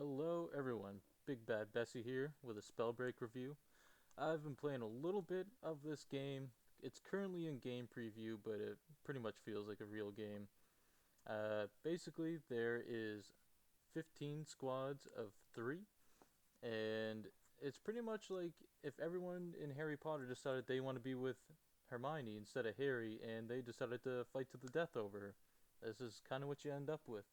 Hello everyone, Big Bad Bessie here with a Spellbreak review. I've been playing a little bit of this game. It's currently in game preview, but it pretty much feels like a real game. Basically, there is 15 squads of 3, and it's pretty much like if everyone in Harry Potter decided they want to be with Hermione instead of Harry, and they decided to fight to the death over her. This is kind of what you end up with.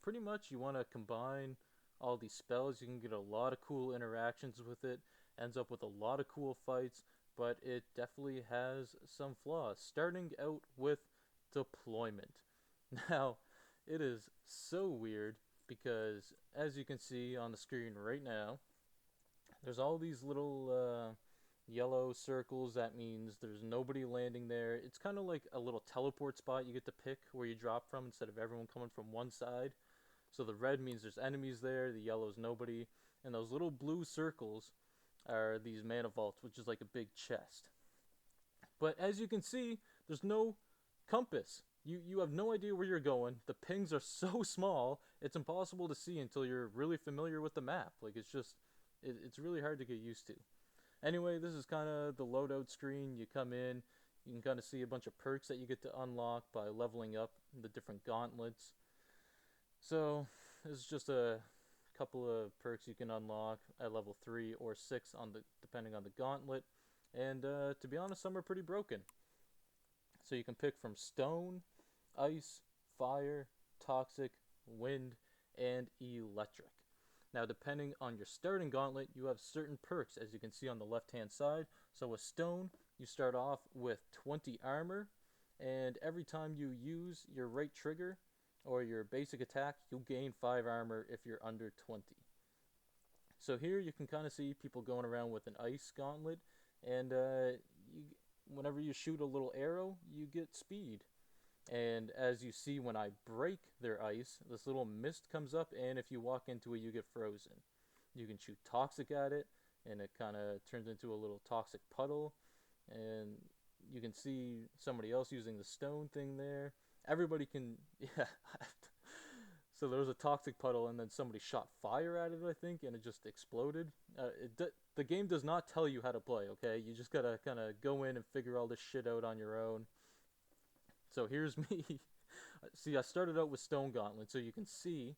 Pretty much you want to combine all these spells. You can get a lot of cool interactions with it. Ends up with a lot of cool fights, but it definitely has some flaws. Starting out with deployment. Now, it is so weird because as you can see on the screen right now, there's all these little yellow circles. That means there's nobody landing there. It's kind of like a little teleport spot you get to pick where you drop from instead of everyone coming from one side. So the red means there's enemies there, the yellow is nobody, and those little blue circles are these mana vaults, which is like a big chest. But as you can see, there's no compass. You have no idea where you're going. The pings are so small, it's impossible to see until you're really familiar with the map. Like it's really hard to get used to. Anyway, this is kind of the loadout screen. You come in, you can kind of see a bunch of perks that you get to unlock by leveling up the different gauntlets. So, this is just a couple of perks you can unlock at level 3 or 6 depending on the gauntlet. And to be honest, some are pretty broken. So you can pick from stone, ice, fire, toxic, wind, and electric. Now, depending on your starting gauntlet, you have certain perks, as you can see on the left-hand side. So with stone, you start off with 20 armor, and every time you use your right trigger or your basic attack, you'll gain 5 armor if you're under 20. So here you can kind of see people going around with an ice gauntlet, and whenever you shoot a little arrow, you get speed. And as you see when I break their ice, this little mist comes up, and if you walk into it, you get frozen. You can shoot toxic at it, and it kind of turns into a little toxic puddle. And you can see somebody else using the stone thing there. Everybody can, yeah. So there was a toxic puddle, and then somebody shot fire at it, I think, and it just exploded. The game does not tell you how to play, okay? You just gotta kind of go in and figure all this shit out on your own. So here's me. See, I started out with Stone Gauntlet, so you can see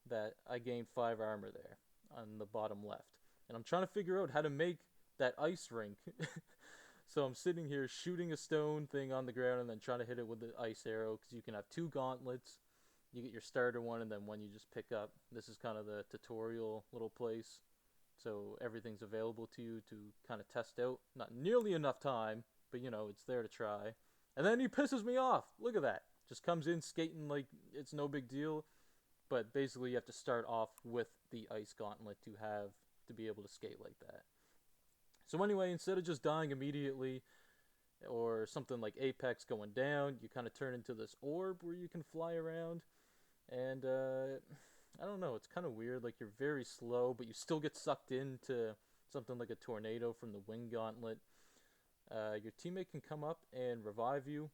that I gained 5 armor there on the bottom left. And I'm trying to figure out how to make that ice rink. So I'm sitting here shooting a stone thing on the ground and then trying to hit it with the ice arrow, because you can have 2 gauntlets. You get your starter one and then one you just pick up. This is kind of the tutorial little place. So everything's available to you to kind of test out. Not nearly enough time, but it's there to try. And then he pisses me off. Look at that. Just comes in skating like it's no big deal. But basically, you have to start off with the ice gauntlet to be able to skate like that. So anyway, instead of just dying immediately or something like Apex going down, you kind of turn into this orb where you can fly around. And I don't know, it's kind of weird. Like you're very slow, but you still get sucked into something like a tornado from the wing gauntlet. Your teammate can come up and revive you,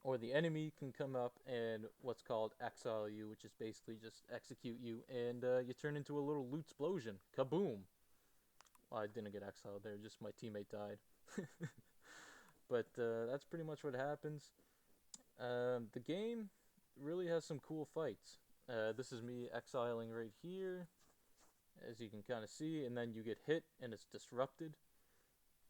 or the enemy can come up and what's called exile you, which is basically just execute you, and you turn into a little loot explosion. Kaboom! Well, I didn't get exiled there, just my teammate died. But that's pretty much what happens. The game really has some cool fights. This is me exiling right here, as you can kind of see, and then you get hit and it's disrupted.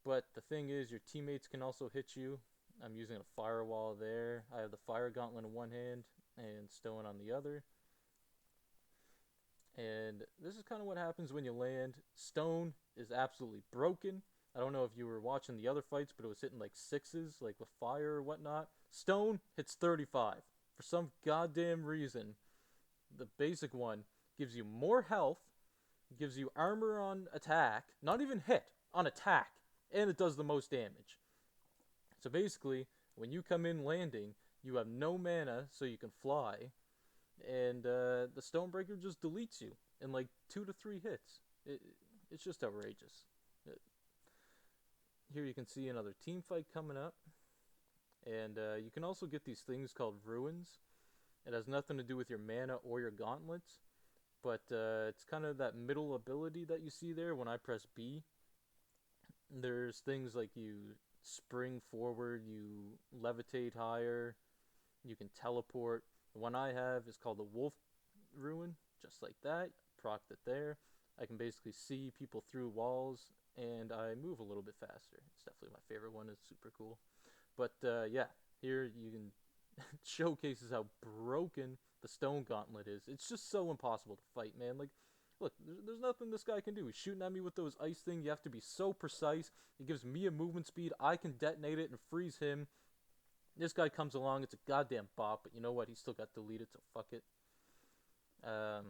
But the thing is, your teammates can also hit you. I'm using a firewall there. I have the fire gauntlet in one hand and stone on the other. And this is kind of what happens when you land. Stone is absolutely broken. I don't know if you were watching the other fights, but it was hitting like 6s, like with fire or whatnot. Stone hits 35. For some goddamn reason, the basic one gives you more health, gives you armor on attack, not even hit, on attack, and it does the most damage. So basically, when you come in landing, you have no mana so you can fly, and the Stonebreaker just deletes you in like 2 to 3 hits. It's just outrageous. Here you can see another team fight coming up, and you can also get these things called ruins. It has nothing to do with your mana or your gauntlets. but it's kind of that middle ability that you see there when I press B. There's things like you spring forward, you levitate higher, you can teleport. The one I have is called the Wolf Ruin, just like that. Procced it there. I can basically see people through walls, and I move a little bit faster. It's definitely my favorite one. It's super cool. But yeah, here you can showcases how broken the Stone Gauntlet is. It's just so impossible to fight, man. Like, look, there's nothing this guy can do. He's shooting at me with those ice things. You have to be so precise. It gives me a movement speed. I can detonate it and freeze him. This guy comes along. It's a goddamn bot, but you know what? He still got deleted, so fuck it. Um,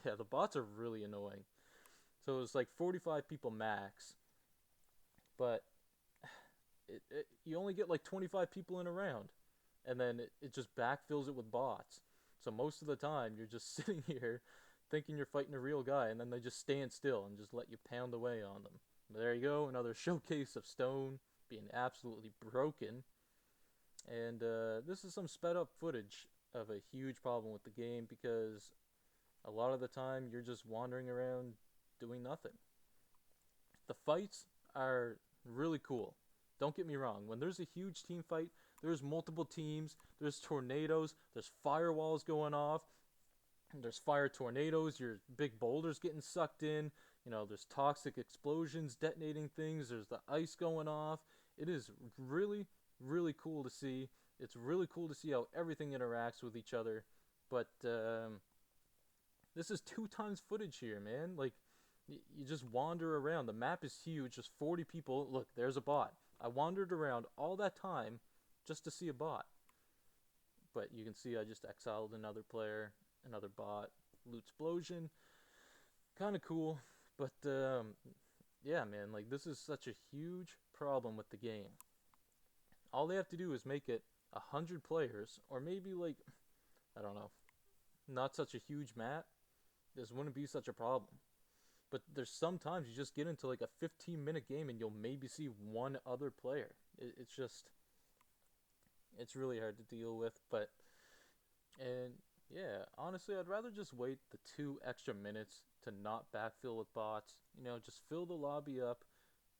yeah, the bots are really annoying. So it's like 45 people max, but you only get like 25 people in a round, and then it just backfills it with bots. So most of the time, you're just sitting here thinking you're fighting a real guy, and then they just stand still and just let you pound away on them. But there you go, another showcase of Stone being absolutely broken. And this is some sped up footage of a huge problem with the game because a lot of the time you're just wandering around doing nothing. The fights are really cool. Don't get me wrong. When there's a huge team fight, there's multiple teams, there's tornadoes, there's firewalls going off, there's fire tornadoes, your big boulders getting sucked in, there's toxic explosions detonating things, there's the ice going off. It is really, really cool to see. It's really cool to see how everything interacts with each other. But this is 2 times footage here, man. Like, you just wander around. The map is huge, just 40 people. Look, there's a bot. I wandered around all that time just to see a bot. But you can see I just exiled another player, another bot. Loot explosion. Kind of cool. But, yeah, man, like, this is such a huge problem with the game. All they have to do is make it 100 players, or maybe, like, I don't know, not such a huge map. This wouldn't be such a problem. But there's sometimes you just get into like a 15-minute game and you'll maybe see one other player. It's just, it's really hard to deal with. But, and yeah, honestly, I'd rather just wait the 2 extra minutes to not backfill with bots. Just fill the lobby up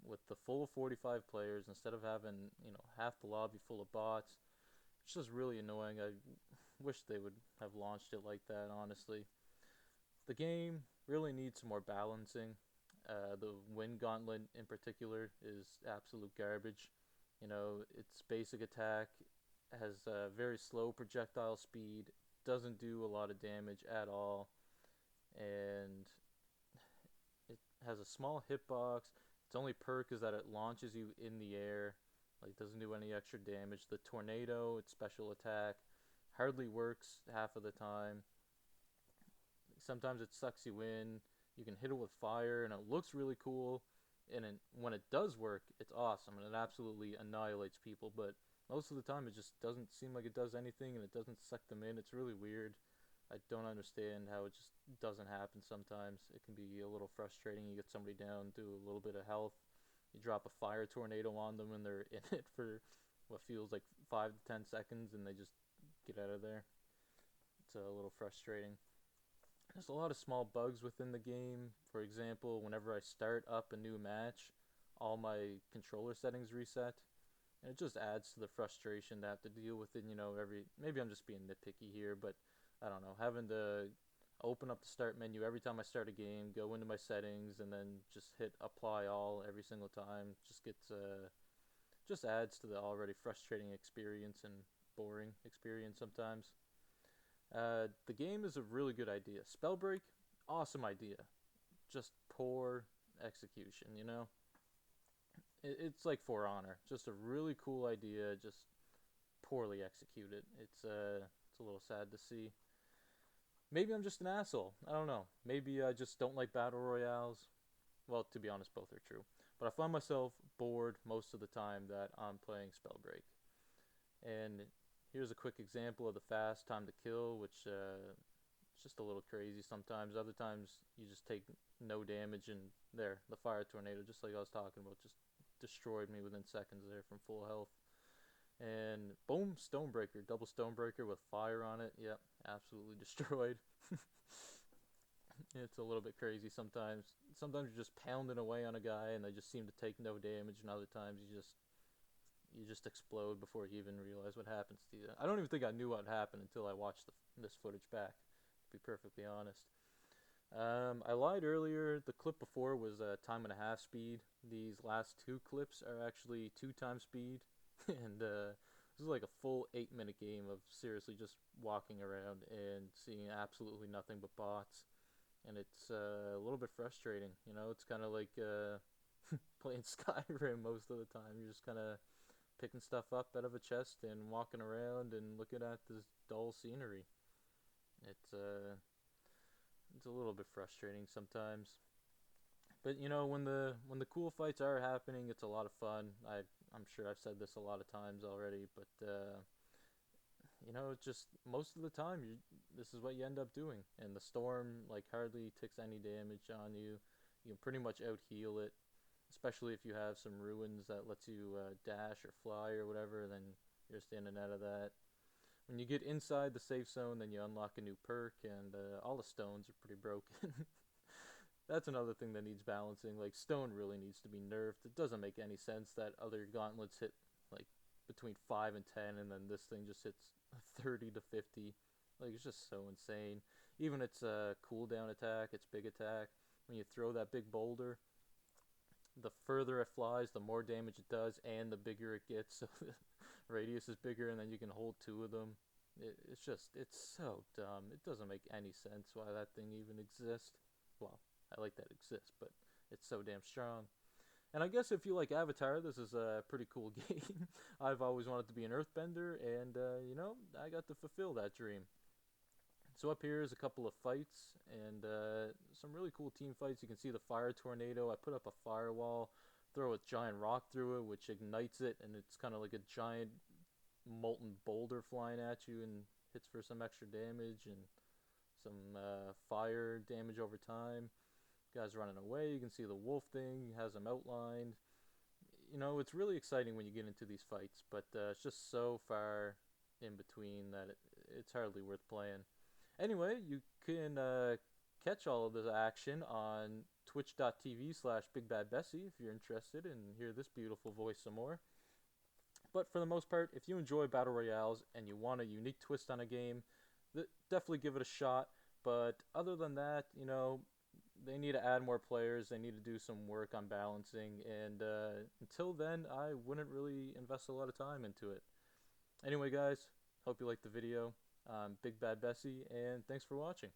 with the full 45 players instead of having, half the lobby full of bots. It's just really annoying. I wish they would have launched it like that, honestly. The game really needs some more balancing. The Wind Gauntlet in particular is absolute garbage. Its basic attack has a very slow projectile speed, doesn't do a lot of damage at all, and it has a small hitbox. Its only perk is that it launches you in the air, like doesn't do any extra damage. The tornado, its special attack, hardly works half of the time. Sometimes it sucks you in. You can hit it with fire, and it looks really cool. And when it does work, it's awesome, and it absolutely annihilates people. But most of the time, it just doesn't seem like it does anything, and it doesn't suck them in. It's really weird. I don't understand how it just doesn't happen sometimes. It can be a little frustrating. You get somebody down to a little bit of health. You drop a fire tornado on them, and they're in it for what feels like 5 to 10 seconds, and they just get out of there. It's a little frustrating. There's a lot of small bugs within the game. For example, whenever I start up a new match, all my controller settings reset. And it just adds to the frustration to have to deal with it, maybe I'm just being nitpicky here, but I don't know, having to open up the start menu every time I start a game, go into my settings, and then just hit apply all every single time, just adds to the already frustrating experience and boring experience sometimes. The game is a really good idea. Spellbreak, awesome idea. Just poor execution. It's like For Honor. Just a really cool idea, just poorly executed. It's a little sad to see. Maybe I'm just an asshole. I don't know. Maybe I just don't like battle royales. Well, to be honest, both are true. But I find myself bored most of the time that I'm playing Spellbreak. And here's a quick example of the fast time to kill, which it's just a little crazy sometimes. Other times you just take no damage, and there, the fire tornado, just like I was talking about, just destroyed me within seconds there from full health. And boom, Stonebreaker, double Stonebreaker with fire on it. Yep, absolutely destroyed. It's a little bit crazy sometimes. Sometimes you're just pounding away on a guy and they just seem to take no damage, and other times you just explode before you even realize what happens to you. I don't even think I knew what happened until I watched this footage back, to be perfectly honest. I lied earlier. The clip before was time and a half speed. These last two clips are actually 2 times speed, and this is like a full 8-minute game of seriously just walking around and seeing absolutely nothing but bots, and it's a little bit frustrating. You know, it's kind of like playing Skyrim most of the time. You're just kind of picking stuff up out of a chest and walking around and looking at this dull scenery. It's it's a little bit frustrating sometimes. But you know, when the cool fights are happening, it's a lot of fun. I'm sure I've said this a lot of times already, but you know, it's just most of the time this is what you end up doing. And the storm like hardly takes any damage on you. You can pretty much out heal it, especially if you have some ruins that lets you dash or fly or whatever. Then you're just in and out of that. When you get inside the safe zone, then you unlock a new perk, and all the stones are pretty broken. That's another thing that needs balancing. Like, stone really needs to be nerfed. It doesn't make any sense that other gauntlets hit like between 5 and 10, and then this thing just hits 30 to 50. Like, it's just so insane. Even its cooldown attack, its big attack, when you throw that big boulder, the further it flies, the more damage it does, and the bigger it gets. So the radius is bigger, and then you can hold two of them. It's so dumb. It doesn't make any sense why that thing even exists. Well, I like that it exists, but it's so damn strong. And I guess if you like Avatar, this is a pretty cool game. I've always wanted to be an earthbender, and you know, I got to fulfill that dream. So up here is a couple of fights and some really cool team fights. You can see the fire tornado. I put up a firewall, throw a giant rock through it, which ignites it, and it's kind of like a giant molten boulder flying at you and hits for some extra damage and some fire damage over time. Guys running away. You can see the wolf thing has them outlined. You know, it's really exciting when you get into these fights, but it's just so far in between that it's hardly worth playing. Anyway, you can catch all of this action on twitch.tv/BigBadBessie if you're interested and hear this beautiful voice some more. But for the most part, if you enjoy battle royales and you want a unique twist on a game, definitely give it a shot. But other than that, you know, they need to add more players. They need to do some work on balancing. And until then, I wouldn't really invest a lot of time into it. Anyway, guys, hope you liked the video. Big Bad Bessie, and thanks for watching.